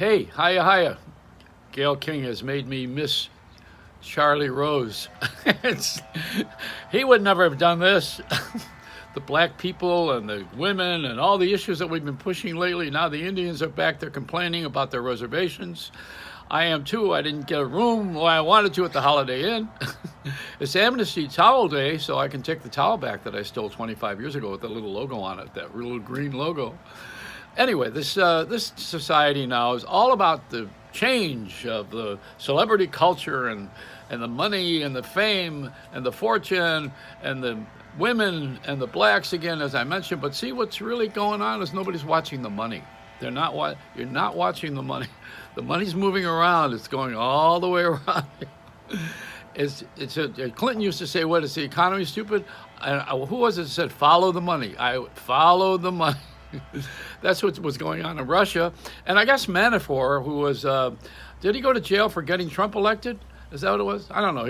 Hey, hiya, hiya. Gail King has made me miss Charlie Rose. It's, he would never have done this. The black people and the women and all the issues that we've been pushing lately. Now the Indians are back there complaining about their reservations. I am too. I didn't get a room I wanted to at the Holiday Inn. It's Amnesty Towel Day, so I can take the towel back that I stole 25 years ago with that little logo on it, that little green logo. Anyway, this society now is all about the change of the celebrity culture and the money and the fame and the fortune and the women and the blacks again, as I mentioned. But see, what's really going on is nobody's watching the money. You're not watching the money. The money's moving around. It's going all the way around. Clinton used to say, "What is the economy stupid?" And who was it that said, "Follow the money"? I follow the money. That's what was going on in Russia. And I guess Manafort, who was, did he go to jail for getting Trump elected? Is that what it was? I don't know.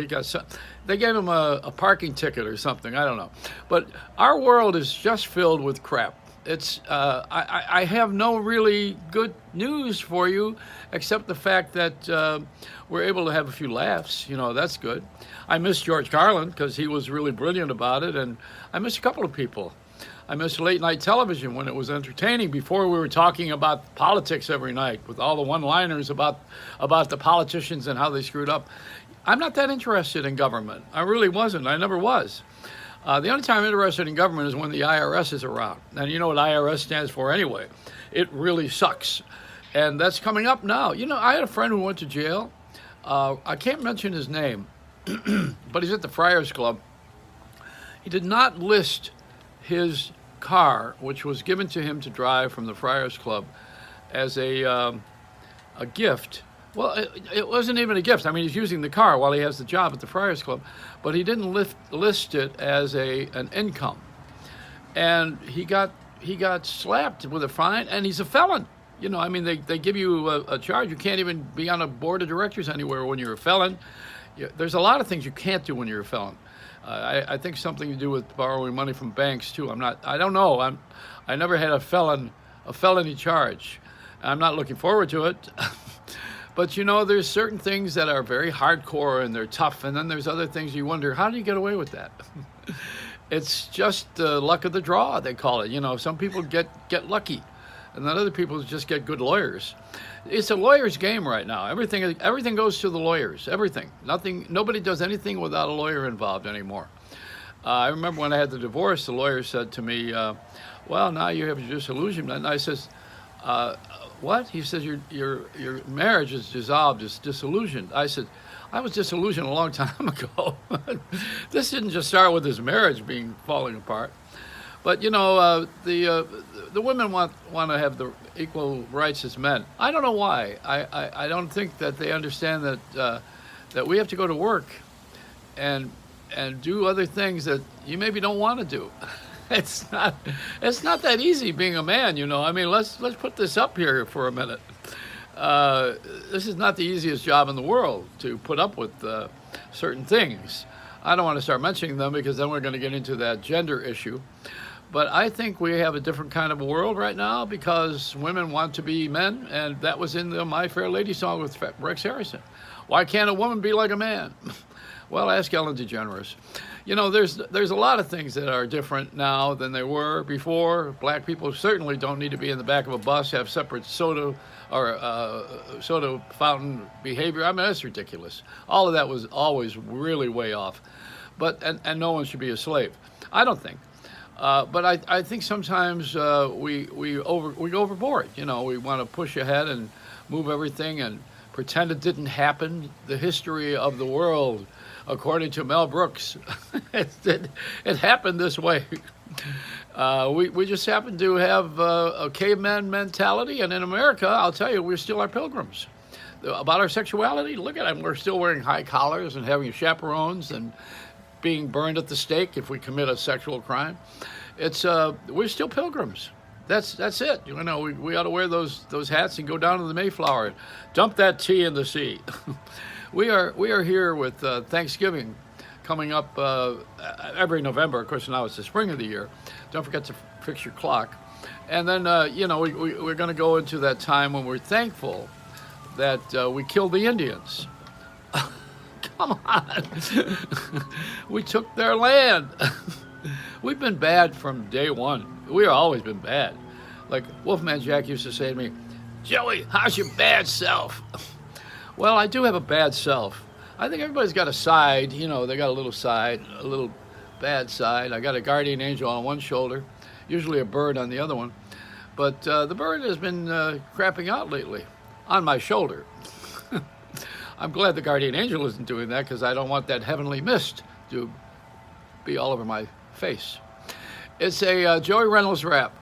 They gave him a parking ticket or something. I don't know. But our world is just filled with crap. I have no really good news for you, except the fact that we're able to have a few laughs. That's good. I miss George Carlin because he was really brilliant about it. And I miss a couple of people. I miss late night television when it was entertaining before we were talking about politics every night with all the one-liners about the politicians and how they screwed up. I'm not that interested in government. I really wasn't. I never was. The only time I'm interested in government is when the IRS is around. And you know what IRS stands for anyway. It really sucks. And that's coming up now. I had a friend who went to jail. I can't mention his name, but he's at the Friars Club. He did not list his car, which was given to him to drive from the Friars Club, as a gift. Well, it wasn't even a gift. I mean, he's using the car while he has the job at the Friars Club, but he didn't list it as an income, and he got slapped with a fine, and he's a felon. They give you a charge. You can't even be on a board of directors anywhere when you're a felon. There's a lot of things you can't do when you're a felon. I think something to do with borrowing money from banks too. I don't know. I never had a felony charge. I'm not looking forward to it. But there's certain things that are very hardcore and they're tough, and then there's other things you wonder, how do you get away with that? It's just the luck of the draw, they call it. Some people get lucky, and then other people just get good lawyers. It's a lawyer's game right now. Everything goes to the lawyers. Everything. Nobody does anything without a lawyer involved anymore. I remember when I had the divorce, the lawyer said to me, "Well, now you have your disillusionment." And I says, "What?" He says, "Your marriage is dissolved. It's disillusioned." I said, "I was disillusioned a long time ago." This didn't just start with his marriage falling apart. But the women want to have the equal rights as men. I don't know why. I don't think that they understand that we have to go to work and do other things that you maybe don't want to do. It's not that easy being a man. Let's put this up here for a minute. This is not the easiest job in the world to put up with certain things. I don't want to start mentioning them because then we're going to get into that gender issue. But I think we have a different kind of a world right now because women want to be men, and that was in the My Fair Lady song with Rex Harrison. Why can't a woman be like a man? Well, ask Ellen DeGeneres. There's a lot of things that are different now than they were before. Black people certainly don't need to be in the back of a bus, have separate soda or soda fountain behavior. That's ridiculous. All of that was always really way off. But and no one should be a slave. I don't think. But I think sometimes we go overboard. We want to push ahead and move everything and pretend it didn't happen. The history of the world, according to Mel Brooks, it happened this way. We just happen to have a caveman mentality, and in America, I'll tell you, we still are pilgrims. About our sexuality, look at them. We're still wearing high collars and having chaperones and being burned at the stake if we commit a sexual crime. We're still pilgrims. That's it. We ought to wear those hats and go down to the Mayflower, dump that tea in the sea. We are here with Thanksgiving coming up every November. Of course, now it's the spring of the year. Don't forget to fix your clock. And then we're going to go into that time when we're thankful that we killed the Indians. Come on. We took their land. We've been bad from day one. We've always been bad. Like Wolfman Jack used to say to me, Joey, how's your bad self? Well, I do have a bad self. I think everybody's got a side, you know, they got a little side, a little bad side. I got a guardian angel on one shoulder, usually a bird on the other one. But the bird has been crapping out lately on my shoulder. I'm glad the guardian angel isn't doing that because I don't want that heavenly mist to be all over my face. It's a Joey Reynolds rap.